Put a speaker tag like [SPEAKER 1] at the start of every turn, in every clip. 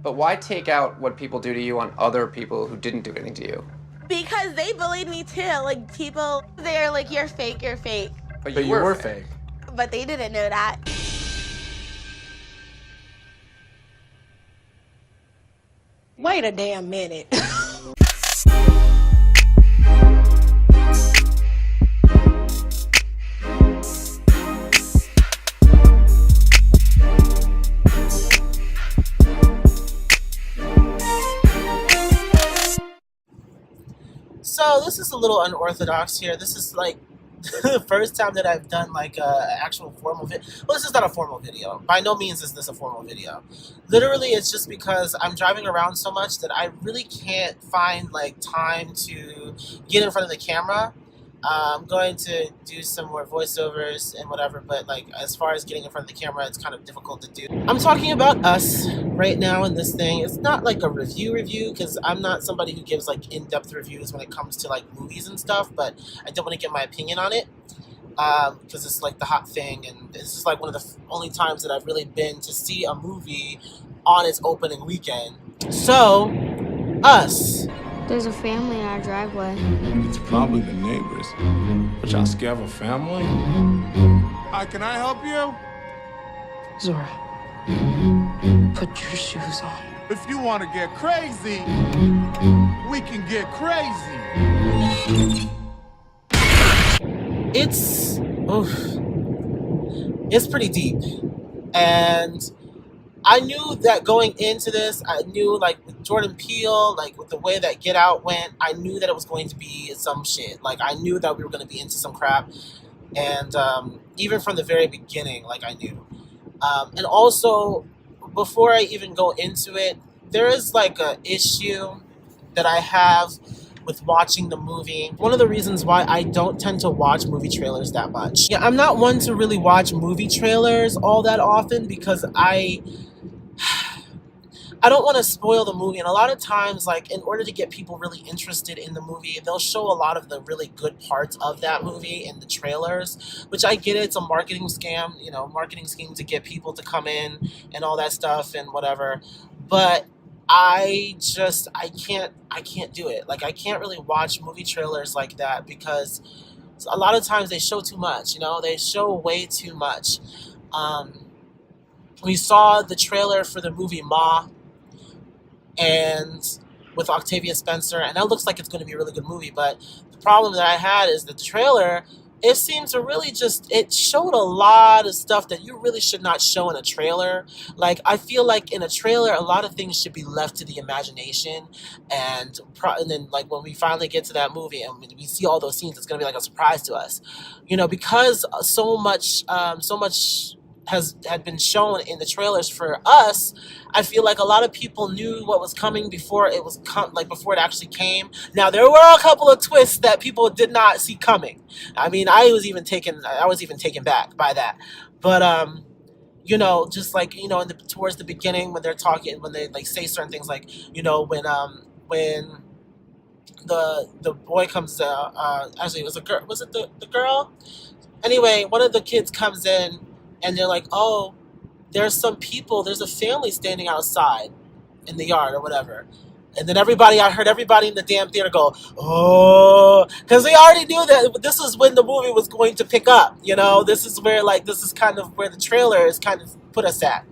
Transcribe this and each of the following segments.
[SPEAKER 1] But why take out what people do to you on other people who didn't do anything to you?
[SPEAKER 2] Because they bullied me too. Like, people, they're like, you're fake, you're fake.
[SPEAKER 1] But
[SPEAKER 3] But
[SPEAKER 1] you
[SPEAKER 3] you
[SPEAKER 1] were
[SPEAKER 3] were
[SPEAKER 1] fake.
[SPEAKER 3] fake.
[SPEAKER 2] But they didn't know that.
[SPEAKER 4] Wait a damn minute.
[SPEAKER 5] So this is a little unorthodox here. This is like the first time that I've done like a actual formal video. Well, this is not a formal video. By no means is this a formal video. Literally, it's just because I'm driving around so much that I really can't find like time to get in front of the camera. I'm going to do some more voiceovers and whatever, but like as far as getting in front of the camera, it's kind of difficult to do. I'm talking about us right now in this thing. It's not like a review because I'm not somebody who gives like in-depth reviews when it comes to like movies and stuff, but I don't want to get my opinion on it because it's like the hot thing, and this is like one of the only times that I've really been to see a movie on its opening weekend. So, Us.
[SPEAKER 6] There's a family in our driveway.
[SPEAKER 7] It's probably the neighbors. But y'all scared of a family? Hi, can I help you?
[SPEAKER 4] Zora, put your shoes on.
[SPEAKER 7] If you want to get crazy, we can get crazy.
[SPEAKER 5] It's pretty deep, and I knew that going into this, I knew like with Jordan Peele, like with the way that Get Out went, I knew that it was going to be some shit. Like I knew that we were going to be into some crap, and even from the very beginning, like I knew. And also, before I even go into it, there is like a issue that I have with watching the movie. One of the reasons why I don't tend to watch movie trailers that much. Yeah, I'm not one to really watch movie trailers all that often because I don't want to spoil the movie, and a lot of times, like, in order to get people really interested in the movie, they'll show a lot of the really good parts of that movie in the trailers, which I get it, it's a marketing scam, marketing scheme to get people to come in and all that stuff and whatever, but I can't do it. Like, I can't really watch movie trailers like that because a lot of times they show too much, they show way too much. We saw the trailer for the movie Ma, and with Octavia Spencer, and that looks like it's going to be a really good movie, but the problem that I had is that the trailer, it seemed to really it showed a lot of stuff that you really should not show in a trailer. Like, I feel like in a trailer, a lot of things should be left to the imagination, and then, like, when we finally get to that movie and we see all those scenes, it's going to be like a surprise to us. Because so much had been shown in the trailers for Us, I feel like a lot of people knew what was coming before it was before it actually came. Now there were a couple of twists that people did not see coming. I mean, I was even taken back by that. But just like towards the beginning when they're talking, when they like say certain things, like when the boy comes actually it was a girl, was it the girl? Anyway, one of the kids comes in and they're like, oh, there's a family standing outside in the yard or whatever. And then I heard everybody in the damn theater go, oh, because they already knew that this is when the movie was going to pick up. This is kind of where the trailer is kind of put us at.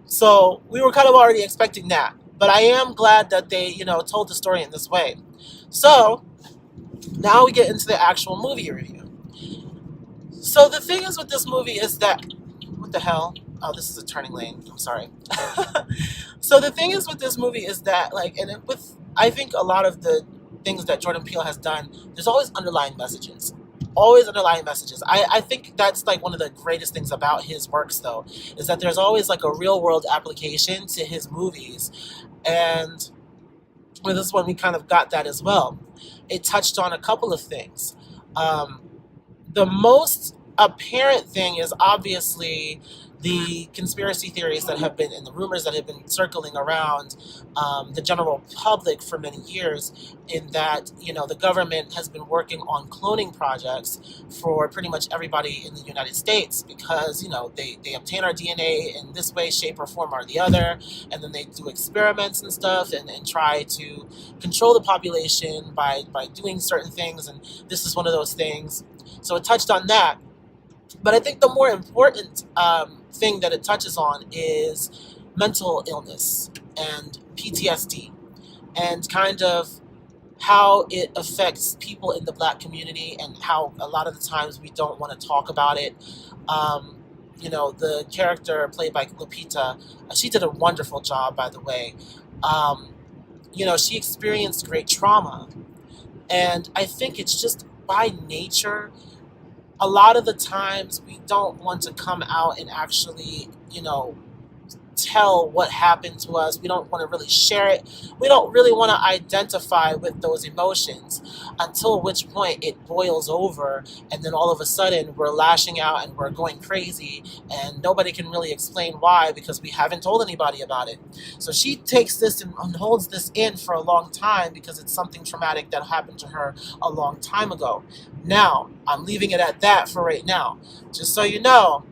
[SPEAKER 5] So we were kind of already expecting that. But I am glad that they, told the story in this way. So now we get into the actual movie review. So the thing is with this movie is that, what the hell? Oh, this is a turning lane. I'm sorry. So the thing is with this movie is that, I think a lot of the things that Jordan Peele has done, there's always underlying messages. Always underlying messages. I think that's like one of the greatest things about his works, though, is that there's always like a real world application to his movies. And with this one, we kind of got that as well. It touched on a couple of things. The most apparent thing is obviously the conspiracy theories that have been and the rumors that have been circling around the general public for many years, in that, the government has been working on cloning projects for pretty much everybody in the United States, because, they obtain our DNA in this way, shape, or form or the other, and then they do experiments and stuff, and try to control the population by doing certain things, and this is one of those things. So it touched on that. But I think the more important thing that it touches on is mental illness and PTSD, and kind of how it affects people in the Black community, and how a lot of the times we don't want to talk about it. The character played by Lupita, she did a wonderful job, by the way. She experienced great trauma, and I think it's just by nature, a lot of the times we don't want to come out and actually, tell what happened to us. We don't want to really share it. We don't really want to identify with those emotions, until which point it boils over, and then all of a sudden we're lashing out and we're going crazy, and nobody can really explain why, because we haven't told anybody about it. So she takes this and holds this in for a long time, because it's something traumatic that happened to her a long time ago. Now, I'm leaving it at that for right now. Just so you know,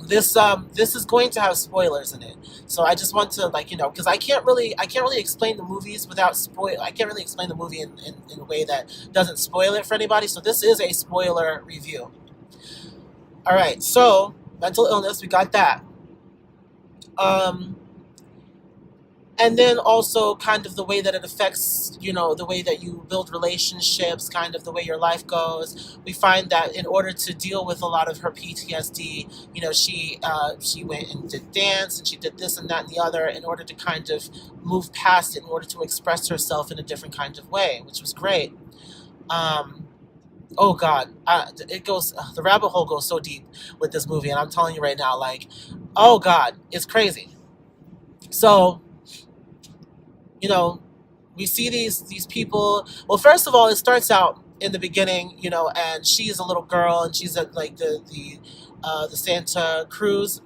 [SPEAKER 5] this is going to have spoilers in it. So I just want to, because I can't really explain the movies without spoil. I can't really explain the movie in a way that doesn't spoil it for anybody. So this is a spoiler review. All right, so mental illness, we got that. And then also kind of the way that it affects, the way that you build relationships, kind of the way your life goes. We find that in order to deal with a lot of her PTSD, she went and did dance, and she did this and that and the other, in order to kind of move past it, in order to express herself in a different kind of way, which was great. Oh God, the rabbit hole goes so deep with this movie, and I'm telling you right now, oh God, it's crazy. So, we see these people. Well, first of all, it starts out in the beginning, and she's a little girl, and she's at the Santa Cruz,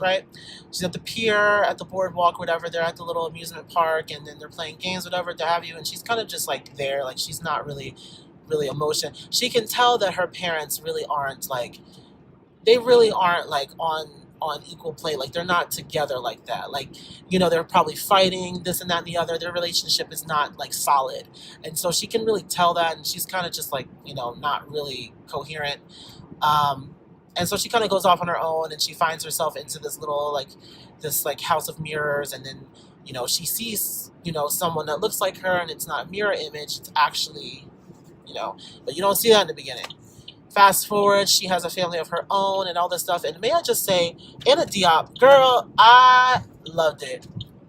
[SPEAKER 5] right? She's at the pier, at the boardwalk, whatever. They're at the little amusement park, and then they're playing games, whatever, to have you. And she's kind of just there, she's not really emotion. She can tell that her parents really aren't they really aren't on equal play. They're not together like that. They're probably fighting this and that and the other. Their relationship is not solid. And so she can really tell that, and she's kind of just not really coherent. And so she kind of goes off on her own, and she finds herself into this little this house of mirrors, and then she sees someone that looks like her, and it's not a mirror image, it's actually but you don't see that in the beginning. Fast forward, she has a family of her own and all this stuff. And may I just say, Anna Diop, girl, I loved it.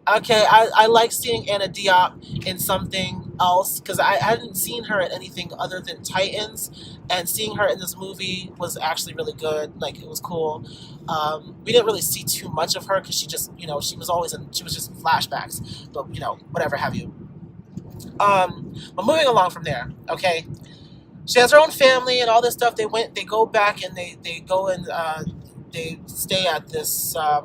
[SPEAKER 5] Okay, I like seeing Anna Diop in something else, because I hadn't seen her in anything other than Titans, and seeing her in this movie was actually really good. It was cool. We didn't really see too much of her, because she just, she was just in flashbacks, but whatever have you. But moving along from there, okay. She has her own family and all this stuff. They go back, and they go and they stay at this a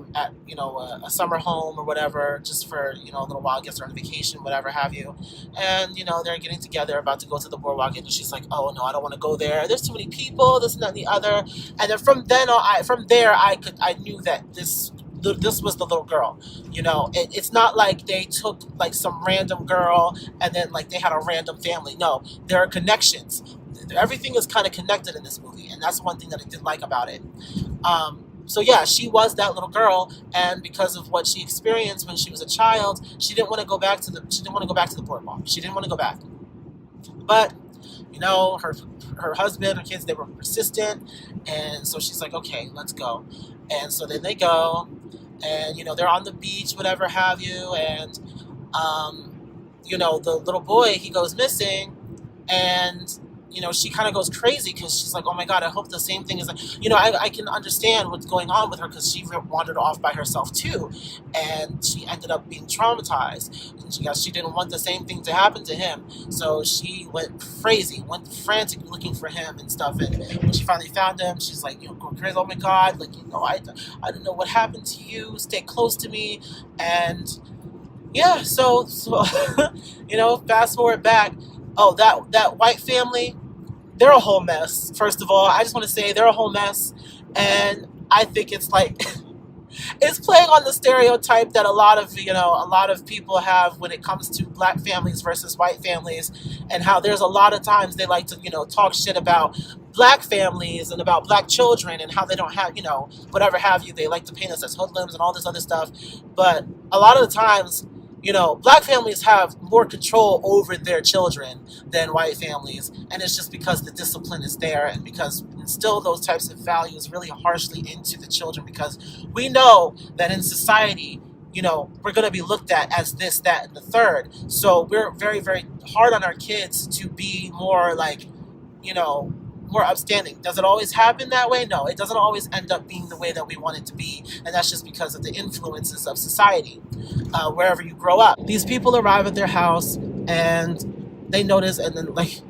[SPEAKER 5] summer home or whatever, just for a little while. I guess they're on vacation, whatever have you. And they're getting together, about to go to the boardwalk, and she's like, "Oh no, I don't want to go there. There's too many people. This and that and the other." And then from there I knew that this was the little girl. It's not like they took some random girl and then they had a random family. No, there are connections. Everything is kind of connected in this movie, and that's one thing that I did like about it. So yeah, she was that little girl, and because of what she experienced when she was a child, she didn't want to go back to the boardwalk. She didn't want to go back. But her husband, her kids, they were persistent, and so she's like, okay, let's go. And so then they go, and they're on the beach, whatever have you, and the little boy, he goes missing, and she kind of goes crazy because she's like, oh my God, I hope the same thing is, I can understand what's going on with her because she wandered off by herself too. And she ended up being traumatized. And she didn't want the same thing to happen to him. So she went crazy, went frantic looking for him and stuff. And when she finally found him, she's like, going crazy, oh my God, like, I don't know what happened to you. Stay close to me. And yeah, so fast forward back. Oh, that white family, they're a whole mess. First of all, I just want to say they're a whole mess, and I think it's like it's playing on the stereotype that a lot of people have when it comes to black families versus white families, and how there's a lot of times they like to talk shit about black families and about black children and how they don't have whatever have you. They like to paint us as hoodlums and all this other stuff, but a lot of the times, black families have more control over their children than white families, and it's just because the discipline is there and because instill those types of values really harshly into the children, because we know that in society, we're going to be looked at as this, that, and the third. So we're very, very hard on our kids to be more like, more upstanding. Does it always happen that way? No, it doesn't always end up being the way that we want it to be, and that's just because of the influences of society. Wherever you grow up, these people arrive at their house and they notice, and then like,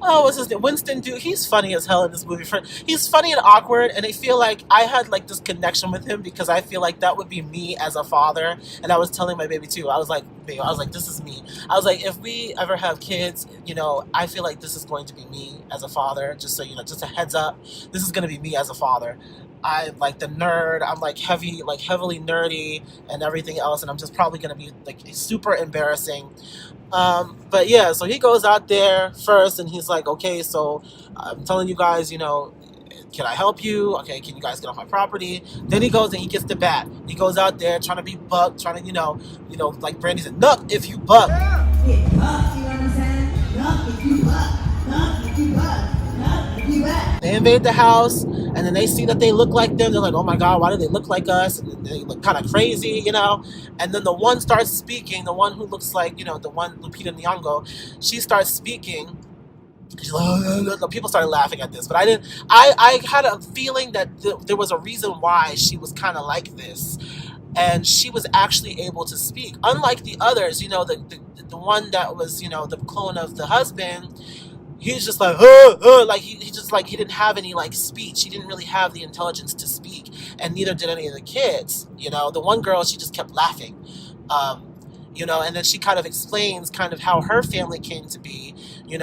[SPEAKER 5] oh, what's his name? Winston Duke. He's funny as hell in this movie. He's funny and awkward, and I feel like I had like this connection with him because I feel like that would be me as a father. And I was telling my baby too. I was like, babe, this is me. I was like, if we ever have kids, I feel like this is going to be me as a father. Just so just a heads up, this is going to be me as a father. I'm like the nerd. I'm like heavily nerdy and everything else, and I'm just probably gonna be like super embarrassing. But yeah, so he goes out there first, and he's like, okay, so I'm telling you guys, can I help you? Okay, can you guys get off my property? Then he goes and he gets the bat. He goes out there trying to be buck, trying to like Brandy said, "Nuck if you buck."
[SPEAKER 3] Yeah, buck, you know what I'm saying? Nuck if you buck, nuck if you buck.
[SPEAKER 5] They invade the house, and then they see that they look like them. They're like, oh my God, why do they look like us? And they look kind of crazy, And then the one starts speaking, the one who looks like, the one, Lupita Nyong'o, she starts speaking. She's like, oh, people started laughing at this, but I had a feeling that there was a reason why she was kind of like this. And she was actually able to speak. Unlike the others, the one that was, the clone of the husband, he was just like, like he just like he didn't have any like speech. He didn't really have the intelligence to speak, and neither did any of the kids. The one girl, she just kept laughing, and then she kind of explains kind of how her family came to be.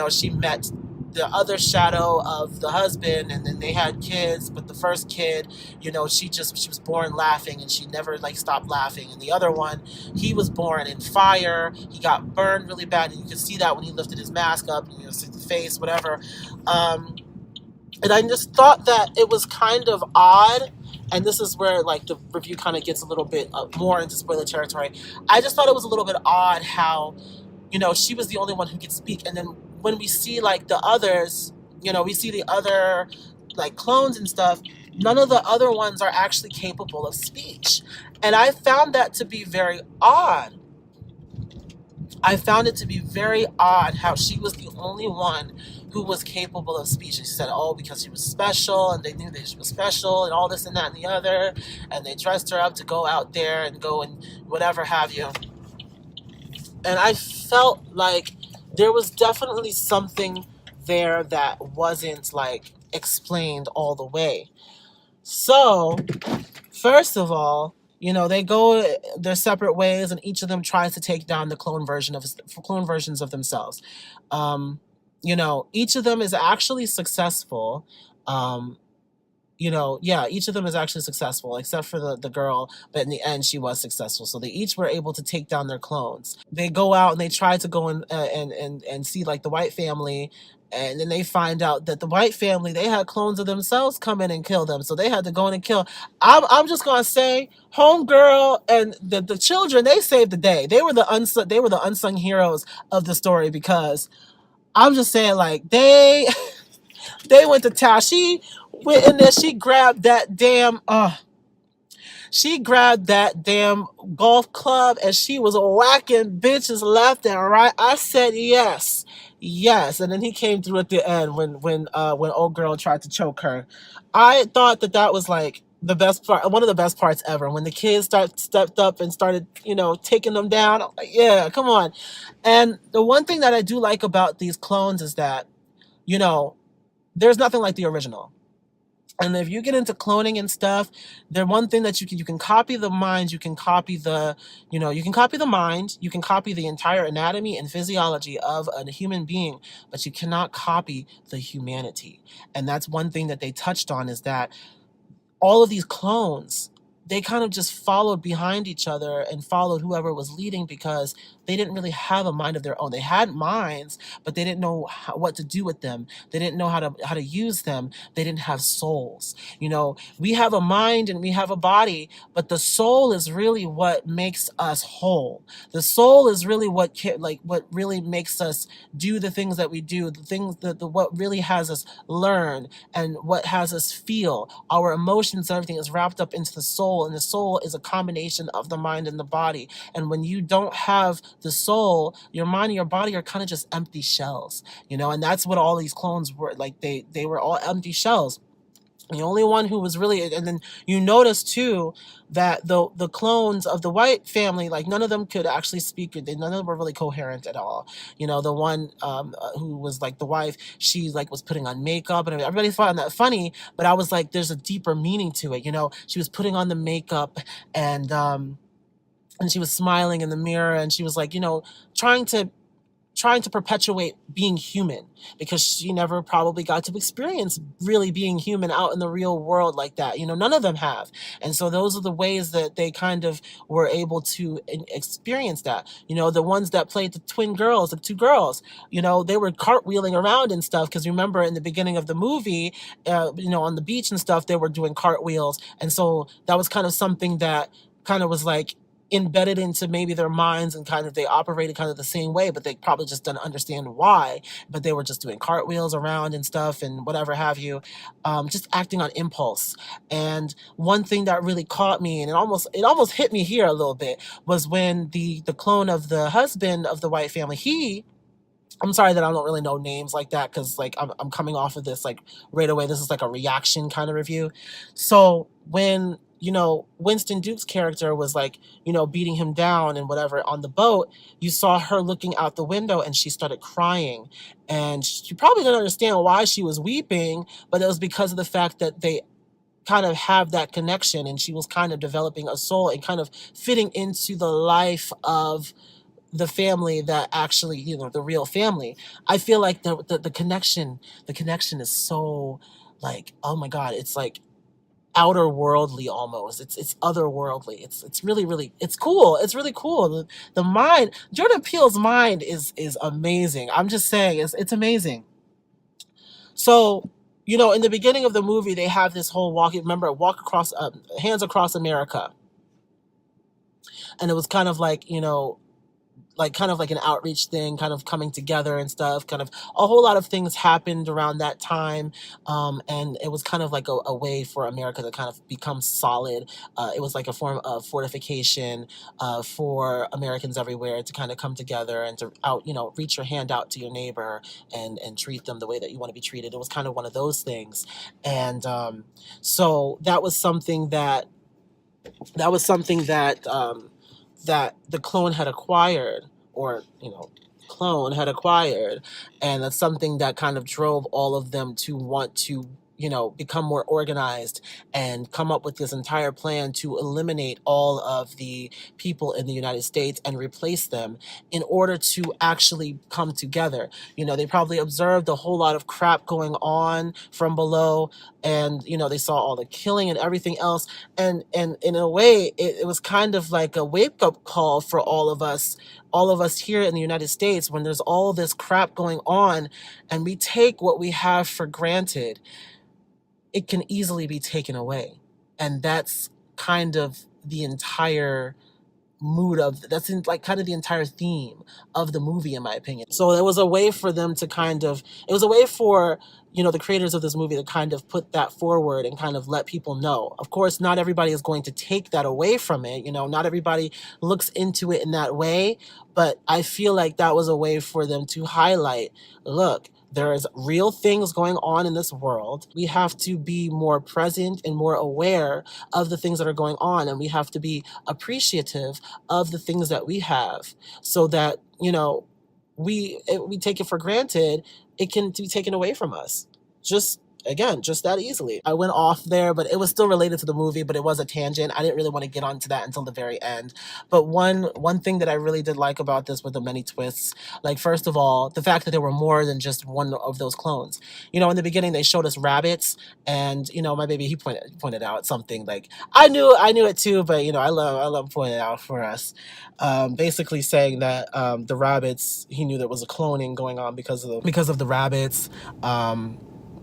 [SPEAKER 5] She met the other shadow of the husband, and then they had kids, but the first kid, she was born laughing, and she never like stopped laughing. And the other one, he was born in fire. He got burned really bad, and you could see that when he lifted his mask up, and see the face, whatever. And I just thought that it was kind of odd, and this is where like the review kind of gets a little bit more into spoiler territory. I just thought it was a little bit odd how, she was the only one who could speak, and then when we see like the others, we see the other like clones and stuff, none of the other ones are actually capable of speech. And I found that to be very odd. I found it to be very odd how she was the only one who was capable of speech. And she said, oh, because she was special, and they knew that she was special, and all this and that and the other, and they dressed her up to go out there and go and whatever have you. And I felt like there was definitely something there that wasn't like explained all the way. So, first of all, they go their separate ways, and each of them tries to take down the clone versions of themselves. Each of them is actually successful. Each of them is actually successful, except for the girl, but in the end, she was successful. So they each were able to take down their clones. They go out and they try to go and see like the white family, and then they find out that the white family, they had clones of themselves come in and kill them. So they had to go in and kill. I'm just gonna say, homegirl and the children, they saved the day. They were the unsung heroes of the story, because I'm just saying, like, they went to town. She went in there, she grabbed that damn golf club, and she was whacking bitches left and right. I said, yes, Yes, and then he came through at the end when old girl tried to choke her. I thought that that was like the best part, one of the best parts ever. When the kids stepped up and started, taking them down. I'm like, yeah, come on. And the one thing that I do like about these clones is that, you know, there's nothing like the original. And if you get into cloning and stuff, the one thing that you can copy the mind, you can copy you can copy the mind, you can copy the entire anatomy and physiology of a human being, but you cannot copy the humanity. And that's one thing that they touched on, is that all of these clones, they kind of just followed behind each other and followed whoever was leading, because they didn't really have a mind of their own. They had minds, but they didn't know what to do with them. They didn't know how to use them. They didn't have souls. We have a mind and we have a body, but the soul is really what makes us whole. The soul is really what really makes us do the things that we do, the things that what really has us learn and what has us feel. Our emotions, everything is wrapped up into the soul, and the soul is a combination of the mind and the body. And when you don't have the soul, your mind and your body are kind of just empty shells, and that's what all these clones were like. They were all empty shells. The only one who was really, and then you notice too that the clones of the white family, like none of them could actually speak. None of them were really coherent at all. The one who was like the wife, she like was putting on makeup, and everybody found that funny. But I was like, there's a deeper meaning to it. She was putting on the makeup, and she was smiling in the mirror, and she was like, trying to perpetuate being human, because she never probably got to experience really being human out in the real world like that. None of them have. And so those are the ways that they kind of were able to experience that. The ones that played the twin girls, the two girls, they were cartwheeling around and stuff, because remember in the beginning of the movie, on the beach and stuff, they were doing cartwheels. And so that was kind of something that kind of was like embedded into maybe their minds, and kind of they operated kind of the same way, but they probably just didn't understand why. But they were just doing cartwheels around and stuff and whatever have you, just acting on impulse. And one thing that really caught me, and it almost hit me here a little bit, was when the clone of the husband of the white family, I'm sorry that I don't really know names like that, because like I'm coming off of this like right away. This is like a reaction kind of review. So when Winston Duke's character was like, beating him down and whatever on the boat, you saw her looking out the window and she started crying. And she probably didn't understand why she was weeping, but it was because of the fact that they kind of have that connection, and she was kind of developing a soul and kind of fitting into the life of the family that actually, the real family. I feel like the connection is so like, oh my God, it's like outer worldly almost. It's otherworldly. It's really, really, it's cool. It's really cool. The mind, Jordan Peele's mind is amazing. I'm just saying, it's amazing. So, in the beginning of the movie, they have this whole walk across, hands across America. And it was kind of like, kind of like an outreach thing, kind of coming together and stuff. Kind of a whole lot of things happened around that time, and it was kind of like a way for America to kind of become solid. It was like a form of fortification for Americans everywhere to kind of come together and to reach your hand out to your neighbor and treat them the way that you want to be treated. It was kind of one of those things. And so that the clone had acquired, or clone had acquired, and that's something that kind of drove all of them to want to become more organized and come up with this entire plan to eliminate all of the people in the United States and replace them in order to actually come together. They probably observed a whole lot of crap going on from below, and they saw all the killing and everything else, and in a way it was kind of like a wake-up call for all of us here in the United States, when there's all this crap going on and we take what we have for granted. It can easily be taken away. And that's kind of the entire mood of, that's in like kind of the entire theme of the movie, in my opinion. So it was a way for them to kind of, it was a way for, you know, the creators of this movie to kind of put that forward and kind of let people know. Of course, not everybody is going to take that away from it. You know, not everybody looks into it in that way, but I feel like that was a way for them to highlight, look, there's real things going on in this world. We have to be more present and more aware of the things that are going on, and we have to be appreciative of the things that we have, so that, you know, we take it for granted, it can be taken away from us. Just again, just that easily. I went off there, but it was still related to the movie, but it was a tangent. I didn't really want to get onto that until the very end. But one thing that I really did like about this, with the many twists, like, first of all, the fact that there were more than just one of those clones. You know, in the beginning they showed us rabbits, and, you know, my baby, he pointed out something like, I knew it too, but, you know, I love pointing it out for us. Basically saying that the rabbits, he knew there was a cloning going on because of the rabbits.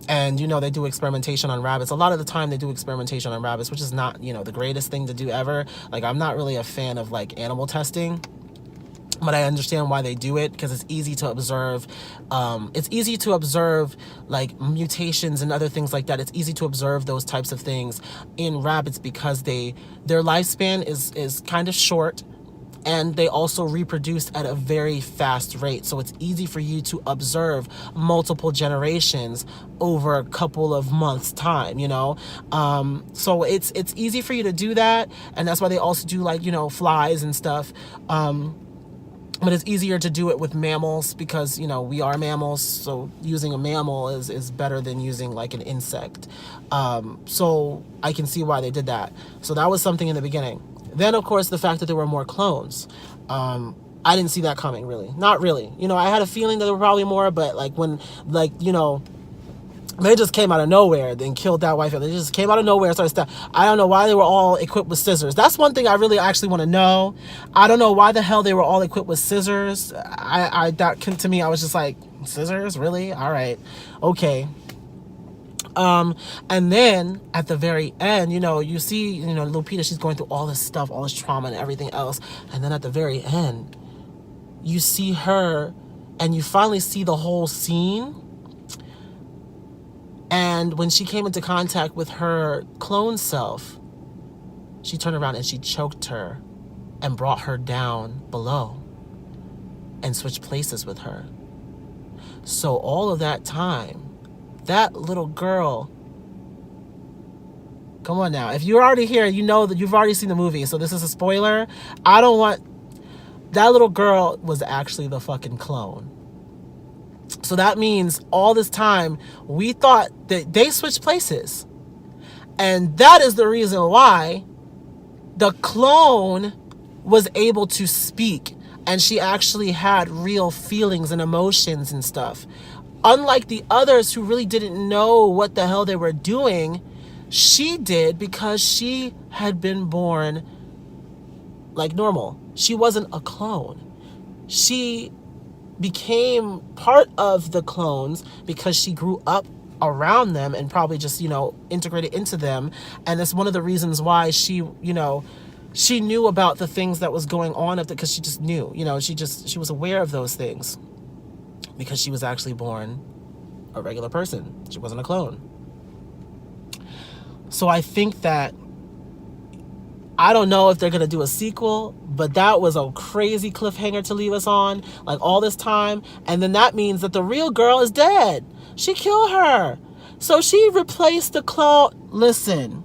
[SPEAKER 5] And, you know, they do experimentation on rabbits. A lot of the time they do experimentation on rabbits, which is not, you know, the greatest thing to do ever. Like, I'm not really a fan of, like, animal testing, but I understand why they do it, because it's easy to observe. It's easy to observe, like, mutations and other things like that. It's easy to observe those types of things in rabbits because their lifespan is kind of short, and they also reproduce at a very fast rate. So it's easy for you to observe multiple generations over a couple of months' time, you know? So it's easy for you to do that, and that's why they also do, like, you know, flies and stuff. But it's easier to do it with mammals because, you know, we are mammals, so using a mammal is better than using, like, an insect. So I can see why they did that. So that was something in the beginning. Then, of course, the fact that there were more clones. I didn't see that coming, really. Not really. You know, I had a feeling that there were probably more, but, like, when, like, you know, they just came out of nowhere and killed that white family. They just came out of nowhere and started stuff. I don't know why they were all equipped with scissors. That's one thing I really actually want to know. I don't know why the hell they were all equipped with scissors. To me, I was just like, scissors? Really? All right. Okay. And then at the very end, you know, you see, you know, Lupita, she's going through all this stuff, all this trauma and everything else. And then at the very end, you see her and you finally see the whole scene. And when she came into contact with her clone self, she turned around and she choked her and brought her down below and switched places with her. So all of that time, that little girl, come on now. If you're already here, you know that you've already seen the movie, so this is a spoiler. That little girl was actually the fucking clone. So that means all this time, we thought that they switched places. And that is the reason why the clone was able to speak. And she actually had real feelings and emotions and stuff. Unlike the others who really didn't know what the hell they were doing, she did because she had been born like normal. She wasn't a clone. She became part of the clones because she grew up around them and probably just, you know, integrated into them. And that's one of the reasons why she, you know, she knew about the things that was going on because she just knew, you know, she was aware of those things because she was actually born a regular person. She wasn't a clone. So I think that, I don't know if they're going to do a sequel, but that was a crazy cliffhanger to leave us on, like, all this time. And then that means that the real girl is dead. She killed her. So she replaced the clone. Listen,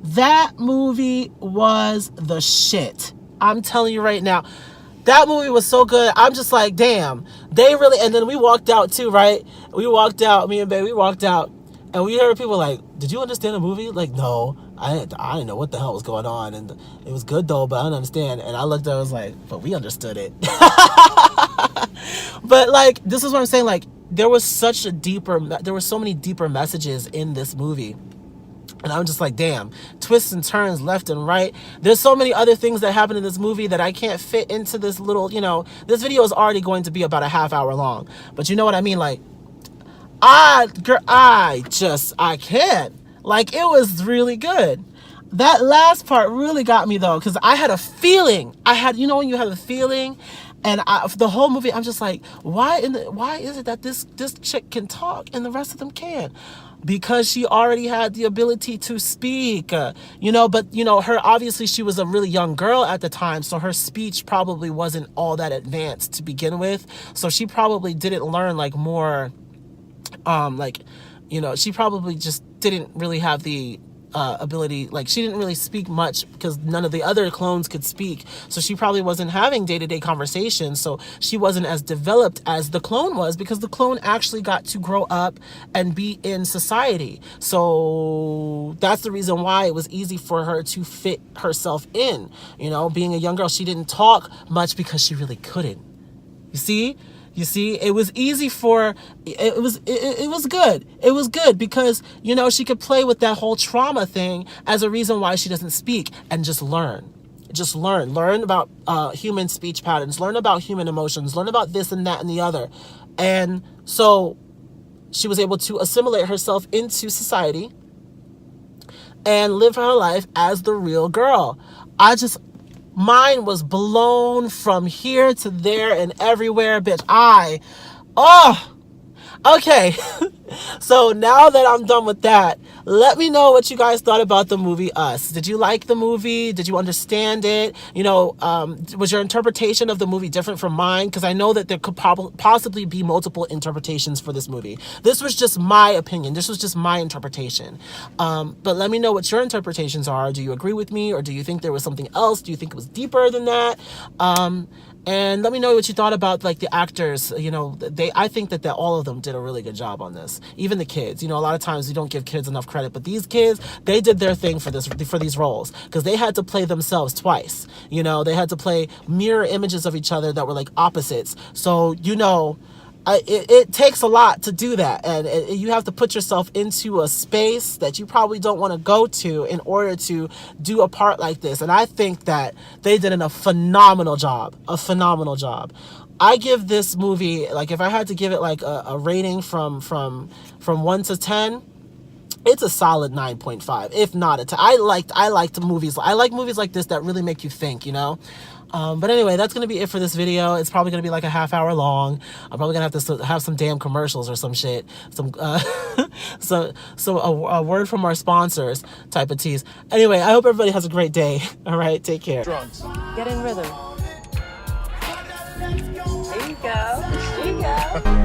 [SPEAKER 5] that movie was the shit. I'm telling you right now. That movie was so good. I'm just like, damn. They really, and then we walked out too, right? We walked out, me and baby, we walked out. And we heard people like, did you understand the movie? Like, no, I didn't know what the hell was going on. And it was good though, but I didn't understand. And I looked at it, I was like, but we understood it. But, like, this is what I'm saying. Like, there were so many deeper messages in this movie. And I'm just like, damn, twists and turns left and right. There's so many other things that happen in this movie that I can't fit into this little, you know, this video is already going to be about a half hour long. But you know what I mean? Like, I can't. Like, it was really good. That last part really got me though, because I had a feeling. You know, when you have a feeling, and the whole movie, I'm just like, why is it that this chick can talk and the rest of them can't? Because she already had the ability to speak, you know. But you know, obviously she was a really young girl at the time, so her speech probably wasn't all that advanced to begin with. So she probably didn't learn like more, like, you know, she probably just didn't really have the ability, like she didn't really speak much because none of the other clones could speak, so she probably wasn't having day-to-day conversations, so she wasn't as developed as the clone was, because the clone actually got to grow up and be in society. So that's the reason why it was easy for her to fit herself in. You know, being a young girl, she didn't talk much because she really couldn't. You see, it was easy for, it was good. It was good because, you know, she could play with that whole trauma thing as a reason why she doesn't speak, and just learn. Learn about human speech patterns, learn about human emotions, learn about this and that and the other. And so she was able to assimilate herself into society and live her life as the real girl. Mine was blown from here to there and everywhere, bitch. Okay. So now that I'm done with that, let me know what you guys thought about the movie Us. Did you like the movie? Did you understand it? You know, was your interpretation of the movie different from mine? Because I know that there could possibly be multiple interpretations for this movie. This was just my opinion. This was just my interpretation. But let me know what your interpretations are. Do you agree with me, or do you think there was something else? Do you think it was deeper than that? And let me know what you thought about like the actors. You know, I think that all of them did a really good job on this. Even the kids. You know, a lot of times we don't give kids enough credit, but these kids, they did their thing for these roles, because they had to play themselves twice. You know, they had to play mirror images of each other that were like opposites. So, you know, it takes a lot to do that, and you have to put yourself into a space that you probably don't want to go to in order to do a part like this. And I think that they did a phenomenal job. I give this movie, like, if I had to give it like a rating from 1 to 10, it's a solid 9.5, if not a 10. I like movies like this that really make you think, you know. But anyway, that's going to be it for this video. It's probably going to be like a half hour long. I'm probably going to have to have some damn commercials or some shit. So a word from our sponsors type of tease. Anyway, I hope everybody has a great day. All right, take care.
[SPEAKER 8] Drugs.
[SPEAKER 9] Get in rhythm. There you go. There you go.